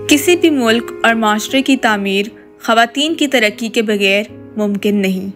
किसी भी मुल्क और माशरे की तामीर ख़वातीन की तरक्की के बगैर मुमकिन नहीं।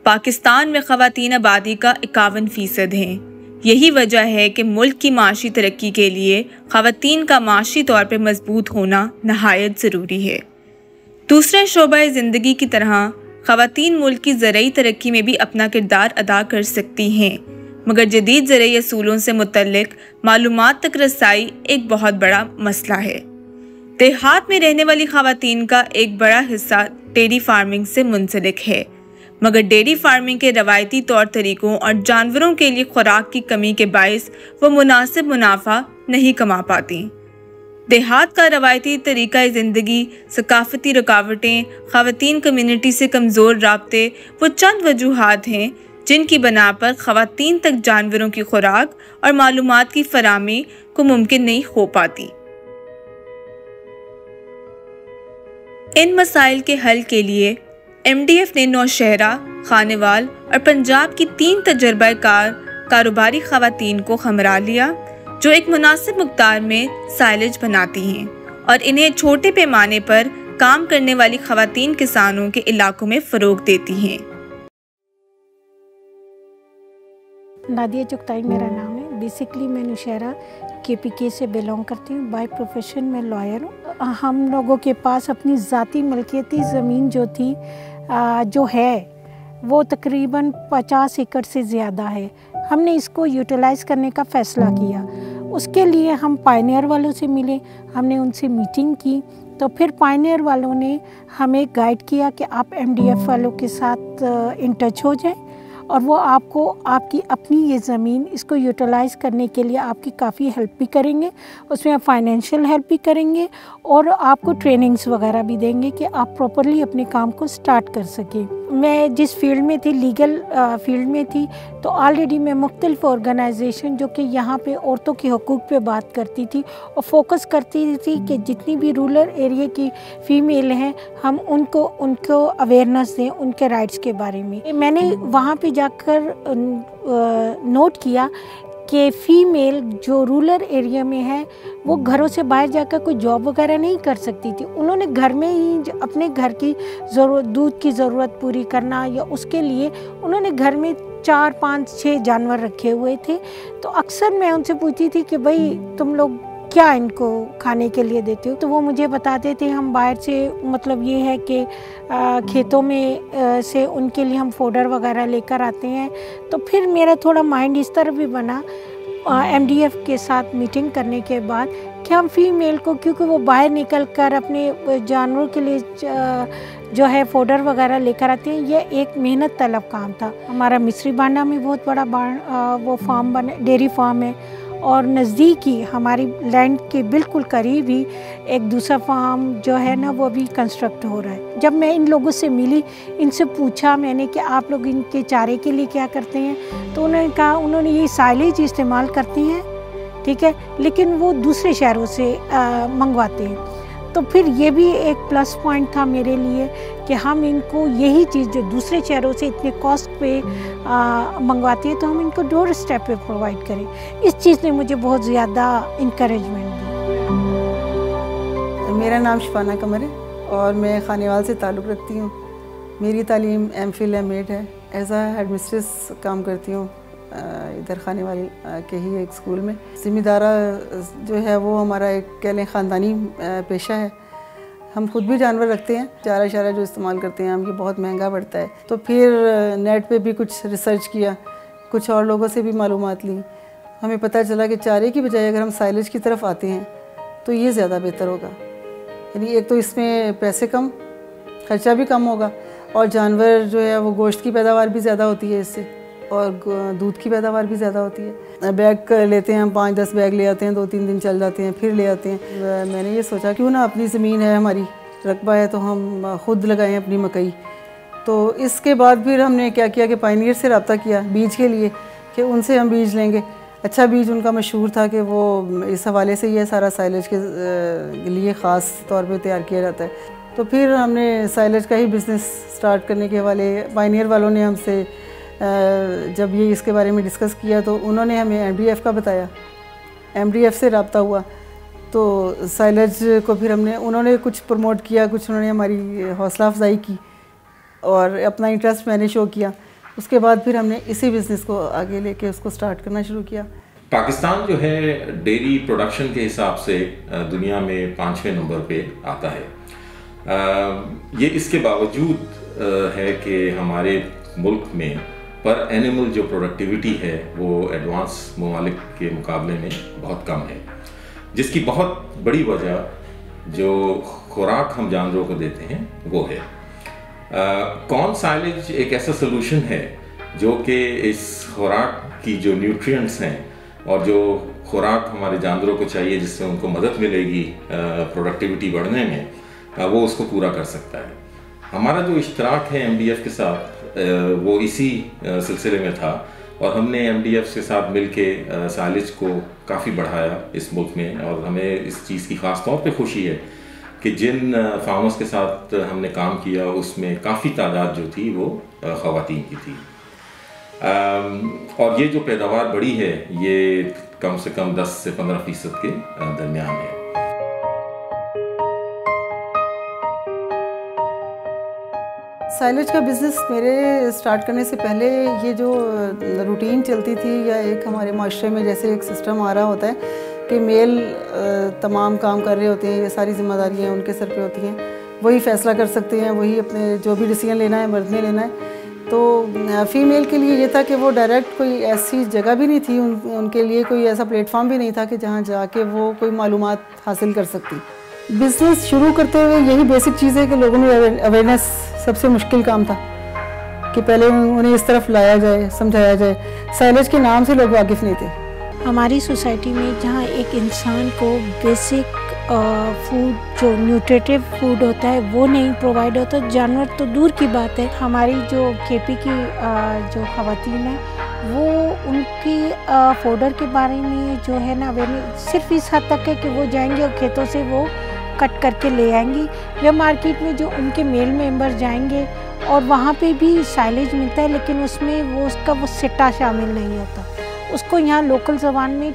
पाकिस्तान में ख़वातीन आबादी का 51% हैं। यही वजह है कि मुल्क की माशी तरक्की के लिए ख़वातीन का माशी तौर पर मजबूत होना नहायत ज़रूरी है। दूसरे शोबा ज़िंदगी की तरह ख़वातीन मुल्क की ज़रई तरक्की में भी अपना किरदार अदा कर सकती हैं, मगर जदीद ज़रई असूलों से मुतल्लिक मालूमात तक रसाई एक बहुत बड़ा मसला है। देहात में रहने वाली ख़वातीन का एक बड़ा हिस्सा डेयरी फार्मिंग से मुंसलिक है, मगर डेयरी फार्मिंग के रवायती तौर तरीक़ों और जानवरों के लिए खुराक की कमी के बायस वो मुनासिब मुनाफा नहीं कमा पाती। देहात का रवायती तरीक़ा ज़िंदगी, सकाफ़ती रुकावटें, ख़वातीन कम्यूनिटी से कमज़ोर राब्ते वो चंद वजूहात हैं जिनकी बना पर ख़वातीन तक जानवरों की खुराक और मालूमात की फराहमी को मुमकिन नहीं हो पाती। इन मसाइल के हल के लिए MDF ने नौशहरा, खानेवाल और पंजाब की 3 तजर्बाकार कारोबारी ख़वातीन को हमरा लिया जो एक मुनासिब मकदार में साइलेज बनाती हैं और इन्हें छोटे पैमाने पर काम करने वाली ख़वातीन किसानों के इलाकों में फ़रोग देती हैं। नादिया चुगताई मेरा नाम है। बेसिकली मैं नौशहरा KPK से बिलोंग करती हूँ। बाय प्रोफेशन मैं लॉयर हूँ। हम लोगों के पास अपनी ज़ाती मिल्कियती ज़मीन जो है वो तकरीबन 50 एकड़ से ज़्यादा है। हमने इसको यूटिलाइज़ करने का फ़ैसला किया। उसके लिए हम पायनियर वालों से मिले, हमने उनसे मीटिंग की, तो फिर पायनियर वालों ने हमें गाइड किया कि आप MDF वालों के साथ इन टच हो जाएं और वो आपको आपकी अपनी ये ज़मीन इसको यूटिलाइज़ करने के लिए आपकी काफ़ी हेल्प भी करेंगे, उसमें फाइनेंशियल हेल्प भी करेंगे और आपको ट्रेनिंग्स वगैरह भी देंगे कि आप प्रॉपरली अपने काम को स्टार्ट कर सकें। मैं जिस फील्ड में थी, लीगल फील्ड में थी, तो ऑलरेडी मैं मुख्तलिफ ऑर्गेनाइजेशन जो कि यहाँ पे औरतों के हकूक़ पे बात करती थी और फोकस करती थी कि जितनी भी रूरल एरिया की फ़ीमेल हैं हम उनको अवेयरनेस दें उनके राइट्स के बारे में। मैंने वहाँ पे जाकर नोट किया कि फ़ीमेल जो रूरल एरिया में है वो घरों से बाहर जाकर कोई जॉब वगैरह नहीं कर सकती थी। उन्होंने घर में ही अपने घर की दूध की ज़रूरत पूरी करना या उसके लिए उन्होंने घर में 4, 5, 6 जानवर रखे हुए थे। तो अक्सर मैं उनसे पूछती थी कि भाई तुम लोग क्या इनको खाने के लिए देते हो, तो वो मुझे बताते थे हम बाहर से, मतलब ये है कि खेतों में से उनके लिए हम फोडर वगैरह लेकर आते हैं। तो फिर मेरा थोड़ा माइंड इस तरह भी बना MDF के साथ मीटिंग करने के बाद कि हम फीमेल को, क्योंकि वो बाहर निकल कर अपने जानवरों के लिए जो है फोडर वगैरह लेकर आते हैं, यह एक मेहनत तलब काम था। हमारा मिस्री बांडा में बहुत बड़ा वो फार्म बने, डेयरी फार्म है और नज़दीक ही हमारी लैंड के बिल्कुल करीब ही एक दूसरा फार्म जो है ना वो भी कंस्ट्रक्ट हो रहा है। जब मैं इन लोगों से मिली, इनसे पूछा मैंने कि आप लोग इनके चारे के लिए क्या करते हैं, तो उन्होंने कहा उन्होंने ये साइलेज इस्तेमाल करती हैं, ठीक है, लेकिन वो दूसरे शहरों से मंगवाते हैं। तो फिर ये भी एक प्लस पॉइंट था मेरे लिए कि हम इनको यही चीज़ जो दूसरे शहरों से इतने कॉस्ट पे मंगवाती है तो हम इनको डोर स्टेप पे प्रोवाइड करें। इस चीज़ ने मुझे बहुत ज़्यादा इंकरेजमेंट दी। मेरा नाम शिफाना कमर है और मैं खानेवाल से ताल्लुक़ रखती हूँ। मेरी तालीम MPhil MAd है। एज आ हेड मिस्ट्रेस काम करती हूँ इधर खानेवाल के ही एक स्कूल में। ज़िम्मेदारा जो है वो हमारा एक कह लें ख़ानदानी पेशा है। हम खुद भी जानवर रखते हैं। चारा शारा जो इस्तेमाल करते हैं हम, ये बहुत महंगा पड़ता है। तो फिर नेट पे भी कुछ रिसर्च किया, कुछ और लोगों से भी मालूमात ली। हमें पता चला कि चारे की बजाय अगर हम साइलेज की तरफ आते हैं तो ये ज़्यादा बेहतर होगा। यानी एक तो इसमें पैसे कम, ख़र्चा भी कम होगा और जानवर जो है वो गोश्त की पैदावार भी ज़्यादा होती है इससे और दूध की पैदावार भी ज़्यादा होती है। बैग लेते हैं हम, 5-10 बैग ले आते हैं, 2-3 दिन चल जाते हैं, फिर ले आते हैं। मैंने ये सोचा क्यों ना अपनी ज़मीन है, हमारी रकबा है, तो हम ख़ुद लगाएं अपनी मकई। तो इसके बाद फिर हमने क्या किया कि पायनियर से रब्ता किया बीज के लिए कि उनसे हम बीज लेंगे। अच्छा बीज उनका मशहूर था कि वो इस हवाले से ये सारा साइलेज के लिए ख़ास तौर पर तैयार किया जाता है। तो फिर हमने साइलेज का ही बिज़नेस स्टार्ट करने के वाले पायनियर वालों ने हमसे जब ये इसके बारे में डिस्कस किया तो उन्होंने हमें MDF का बताया। MDF से रब्ता हुआ तो साइलेज को फिर उन्होंने कुछ प्रमोट किया, कुछ उन्होंने हमारी हौसला अफजाई की और अपना इंटरेस्ट मैंने शो किया। उसके बाद फिर हमने इसी बिज़नेस को आगे लेके उसको स्टार्ट करना शुरू किया। पाकिस्तान जो है डेयरी प्रोडक्शन के हिसाब से दुनिया में 5वें नंबर पे आता है। ये इसके बावजूद है कि हमारे मुल्क में पर एनिमल जो प्रोडक्टिविटी है वो एडवांस ममालिक के मुकाबले में बहुत कम है, जिसकी बहुत बड़ी वजह जो खुराक हम जानवरों को देते हैं वो है। कॉर्न साइलेज एक ऐसा सोल्यूशन है जो कि इस खुराक की जो न्यूट्रिएंट्स हैं और जो खुराक हमारे जानवरों को चाहिए जिससे उनको मदद मिलेगी प्रोडक्टिविटी बढ़ने में, वो उसको पूरा कर सकता है। हमारा जो इश्तराक है MDF के साथ वो इसी सिलसिले में था और हमने MDF के साथ मिलके साइलेज को काफ़ी बढ़ाया इस मुल्क में। और हमें इस चीज़ की ख़ास तौर पे खुशी है कि जिन फार्मर्स के साथ हमने काम किया उसमें काफ़ी तादाद जो थी वो ख़वातीन की थी। और ये जो पैदावार बढ़ी है ये कम से कम 10 से 15% के दरमियान है। साइलेज का बिज़नेस मेरे स्टार्ट करने से पहले ये जो रूटीन चलती थी या एक हमारे माशरे में जैसे एक सिस्टम आ रहा होता है कि मेल तमाम काम कर रहे होते हैं, ये सारी जिम्मेदारियाँ उनके सर पे होती हैं, वही फ़ैसला कर सकते हैं, वही अपने जो भी डिसीजन लेना है मर्द ने लेना है। तो फ़ीमेल के लिए ये था कि वो डायरेक्ट कोई ऐसी जगह भी नहीं थी, उनके लिए कोई ऐसा प्लेटफॉर्म भी नहीं था कि जहाँ जाके वो कोई मालूमात हासिल कर सकती। बिज़नेस शुरू करते हुए यही बेसिक चीज़ है कि लोगों में अवेयरनेस सबसे मुश्किल काम था कि पहले उन्हें इस तरफ लाया जाए, समझाया जाए। साइलेज के नाम से लोग वाकिफ़ नहीं थे। हमारी सोसाइटी में जहाँ एक इंसान को बेसिक फूड जो न्यूट्रिटिव फूड होता है वो नहीं प्रोवाइड होता, जानवर तो दूर की बात है। हमारी जो KP की जो ख़वातीन है वो उनकी फोडर के बारे में जो है ना अवेयरनेस सिर्फ इस हद तक है कि वो जाएंगे और खेतों से वो कट करके ले आएंगी, या मार्केट में जो उनके मेल मेंबर जाएंगे और वहाँ पे भी साइलेज मिलता है लेकिन उसमें वो उसका वो सिट्टा शामिल नहीं होता, उसको यहाँ लोकल ज़बान में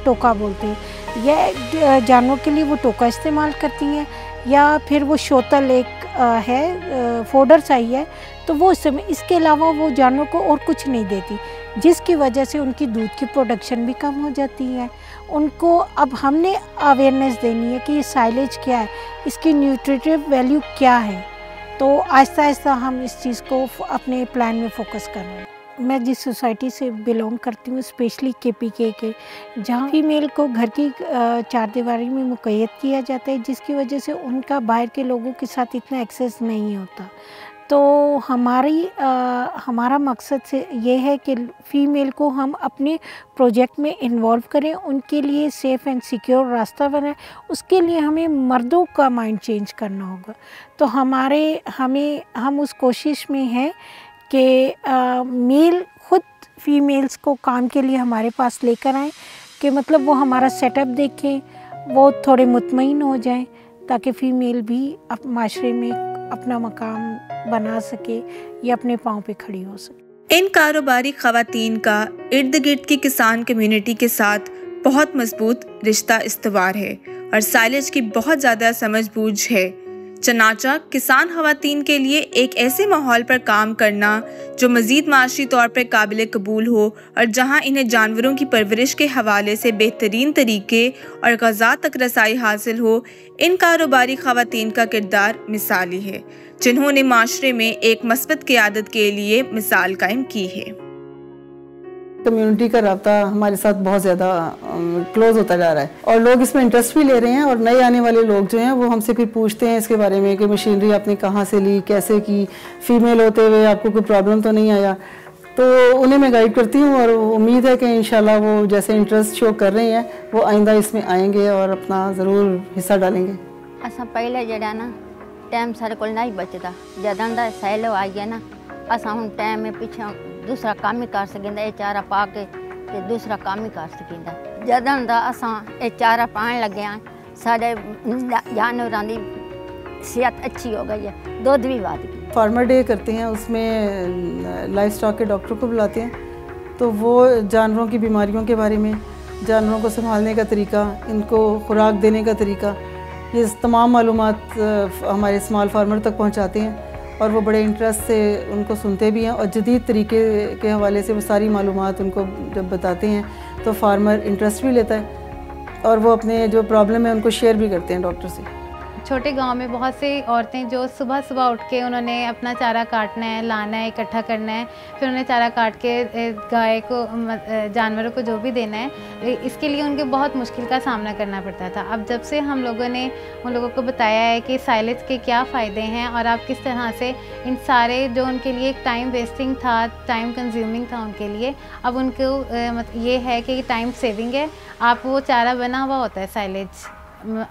टोका बोलते हैं। यह जानवरों के लिए वो टोका इस्तेमाल करती हैं, या फिर वो शोतल एक है फोडर चाहिए है तो वो इसके अलावा वो जानवरों को और कुछ नहीं देती, जिसकी वजह से उनकी दूध की प्रोडक्शन भी कम हो जाती है। उनको अब हमने अवेयरनेस देनी है कि ये साइलेज क्या है, इसकी न्यूट्रिटिव वैल्यू क्या है। तो आहिस्ता आहिस्ता हम इस चीज़ को अपने प्लान में फोकस कर रहे हैं। मैं जिस सोसाइटी से बिलोंग करती हूँ स्पेशली KPK के, जहाँ फीमेल को घर की चार दीवारी में मुक़य्यद किया जाता है, जिसकी वजह से उनका बाहर के लोगों के साथ इतना एक्सेस नहीं होता। तो हमारा मकसद से ये है कि फ़ीमेल को हम अपने प्रोजेक्ट में इन्वॉल्व करें, उनके लिए सेफ़ एंड सिक्योर रास्ता बनाएं। उसके लिए हमें मर्दों का माइंड चेंज करना होगा। तो हम उस कोशिश में हैं कि मेल खुद फीमेल्स को काम के लिए हमारे पास लेकर आएँ, कि मतलब वो हमारा सेटअप देखें, वो थोड़े मुतमईन हो जाएं, ताकि फ़ीमेल भी माशरे में अपना मकाम बना सके या अपने पाँव पे खड़ी हो सके। इन कारोबारी ख़वातीन का इर्द गिर्द की किसान कम्युनिटी के साथ बहुत मजबूत रिश्ता इस्तवार है और साइलेज की बहुत ज़्यादा समझ बूझ है। चनाचा किसान ख़वातीन के लिए एक ऐसे माहौल पर काम करना जो मज़ीद माशी तौर पर काबिल कबूल हो और जहां इन्हें जानवरों की परवरिश के हवाले से बेहतरीन तरीके और ग़ज़ा तक रसाई हासिल हो, इन कारोबारी ख़वातीन का किरदार मिसाली है, जिन्होंने माशरे में एक मस्बत क़यादत के लिए मिसाल कायम की है। कम्युनिटी का राब्ता हमारे साथ बहुत ज़्यादा क्लोज होता जा रहा है और लोग इसमें इंटरेस्ट भी ले रहे हैं, और नए आने वाले लोग जो हैं वो हमसे फिर पूछते हैं इसके बारे में कि मशीनरी आपने कहाँ से ली, कैसे की, फ़ीमेल होते हुए आपको कोई प्रॉब्लम तो नहीं आया। तो उन्हें मैं गाइड करती हूँ और उम्मीद है कि इंशाल्लाह वो जैसे इंटरेस्ट शो कर रहे हैं वो आइंदा इसमें आएंगे और अपना ज़रूर हिस्सा डालेंगे। असा पहले जड़ा ना टाइम सारे को नहीं बचता, जदों दा सैलो आई है ना असा हम टाइम में पीछे दूसरा काम ही कर सकेंदा, ये चारा पा के ते दूसरा काम ही कर सकेंदा। जदों दा असा ये चारा पान लगे हैं साढ़े जानवरां दी सेहत अच्छी हो गई है, दूध भी बढ़ गई। फार्मर डे करते हैं, उसमें लाइफ स्टॉक के डॉक्टर को बुलाते हैं, तो वो जानवरों की बीमारियों के बारे में जानवरों को संभालने का तरीका, इनको खुराक देने का तरीका, ये तमाम मालूमात हमारे स्मॉल फार्मर तक पहुंचाते हैं और वो बड़े इंटरेस्ट से उनको सुनते भी हैं और जदीद तरीके के हवाले से वो सारी मालूमात उनको जब बताते हैं तो फार्मर इंटरेस्ट भी लेता है और वो अपने जो प्रॉब्लम है उनको शेयर भी करते हैं डॉक्टर से। छोटे गांव में बहुत सी औरतें जो सुबह सुबह उठ के उन्होंने अपना चारा काटना है, लाना है, इकट्ठा करना है, फिर उन्हें चारा काट के गाय को, जानवरों को जो भी देना है, इसके लिए उनके बहुत मुश्किल का सामना करना पड़ता था। अब जब से हम लोगों ने उन लोगों को बताया है कि साइलेज के क्या फ़ायदे हैं और आप किस तरह से इन सारे जो उनके लिए एक टाइम वेस्टिंग था, टाइम कंज्यूमिंग था उनके लिए, अब उनको ये है कि टाइम सेविंग है। आप वो चारा बना हुआ होता है साइलेज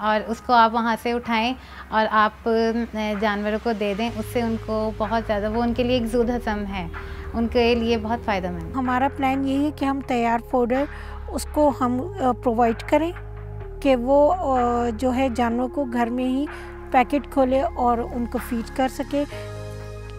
और उसको आप वहाँ से उठाएं और आप जानवरों को दे दें, उससे उनको बहुत ज़्यादा, वो उनके लिए एक ज़ूद हज़म है, उनके लिए बहुत फ़ायदेमंद। हमारा प्लान यही है कि हम तैयार पाउडर उसको हम प्रोवाइड करें कि वो जो है जानवरों को घर में ही पैकेट खोले और उनको फीड कर सके।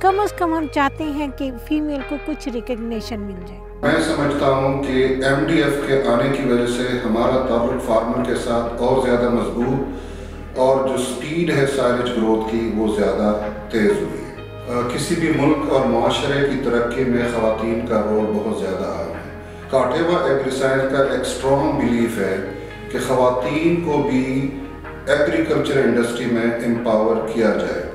कम से कम हम चाहते हैं कि फीमेल को कुछ रिकग्निशन मिल जाए। मैं समझता हूँ कि MDF के आने की वजह से हमारा ताल्लुक फार्मर के साथ और ज़्यादा मजबूत और जो स्पीड है साइलेज ग्रोथ की वो ज़्यादा तेज़ हुई है। किसी भी मुल्क और माशरे की तरक्की में ख़वातीन का रोल बहुत ज़्यादा अहम है। काटेवा एग्रीसाइंस का एक स्ट्रॉन्ग बिलीफ है कि ख़वातीन को भी एग्रीकल्चर इंडस्ट्री में एम्पावर किया जाए।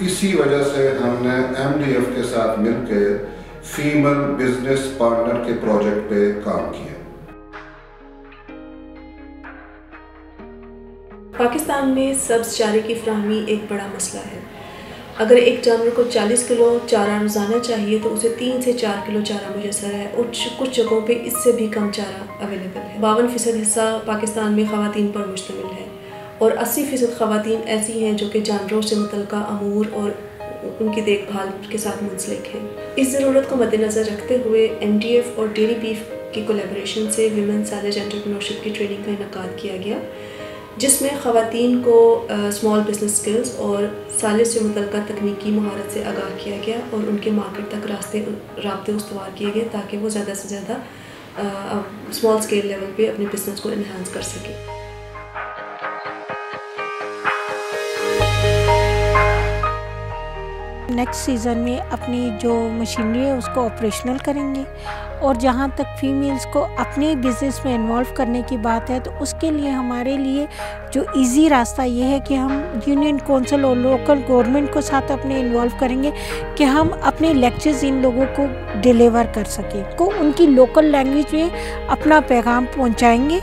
इसी वजह से हमने MDF के साथ मिलकर फीमेल बिजनेस पार्टनर के प्रोजेक्ट पे काम किया। पाकिस्तान में सब्ज़ चारे की फराहमी एक बड़ा मसला है। अगर एक जानवर को 40 किलो चारा रोज़ाना चाहिए तो उसे 3 से 4 किलो चारा मुयसर है और कुछ जगहों पे इससे भी कम चारा अवेलेबल है। 52% हिस्सा पाकिस्तान में ख़वातीन पर मुश्तमिल है और 80% ख़वातीन ऐसी हैं जो कि जानवरों से मुतल्लिक़ अमूर और उनकी देखभाल के साथ मुंसलिक है। इस ज़रूरत को मद्देनज़र रखते हुए MDF और डेयरी बीफ की कोलैबोरेशन से विमेन साइलेज एंटरप्रेन्योरशिप की ट्रेनिंग का इनेकाद किया गया, जिसमें ख़वातीन को स्मॉल बिजनेस स्किल्स और साइलेज से मुतल्लिक़ तकनीकी महारत से आगाह किया गया और उनके मार्केट तक रास्ते उस्तवार किए गए ताकि वो ज़्यादा से ज़्यादा स्मॉल स्केल लेवल पे अपने बिजनेस को इन्हांस कर सकें। नेक्स्ट सीज़न में अपनी जो मशीनरी है उसको ऑपरेशनल करेंगे और जहाँ तक फीमेल्स को अपने बिज़नेस में इन्वॉल्व करने की बात है तो उसके लिए हमारे लिए जो इजी रास्ता ये है कि हम यूनियन कौंसिल और लोकल गवर्नमेंट को साथ अपने इन्वॉल्व करेंगे कि हम अपने लेक्चर्स इन लोगों को डिलीवर कर सकें, को उनकी लोकल लैंग्वेज में अपना पैगाम पहुँचाएँगे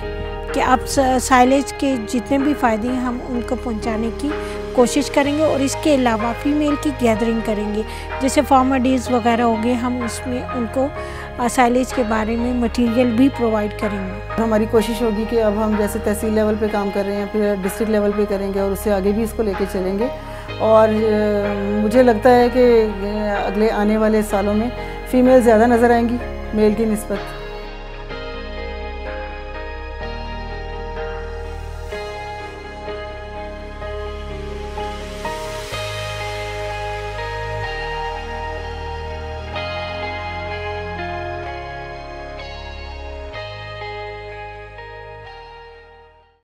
कि आप साइलेज के जितने भी फ़ायदे हैं हम उनको पहुँचाने की कोशिश करेंगे और इसके अलावा फीमेल की गैदरिंग करेंगे, जैसे फार्मर डेज़ वगैरह हो गए, हम उसमें उनको साइलेज के बारे में मटेरियल भी प्रोवाइड करेंगे। हमारी कोशिश होगी कि अब हम जैसे तहसील लेवल पे काम कर रहे हैं फिर डिस्ट्रिक्ट लेवल पे करेंगे और उससे आगे भी इसको लेके चलेंगे और मुझे लगता है कि अगले आने वाले सालों में फ़ीमेल ज़्यादा नज़र आएंगी मेल की निस्बत।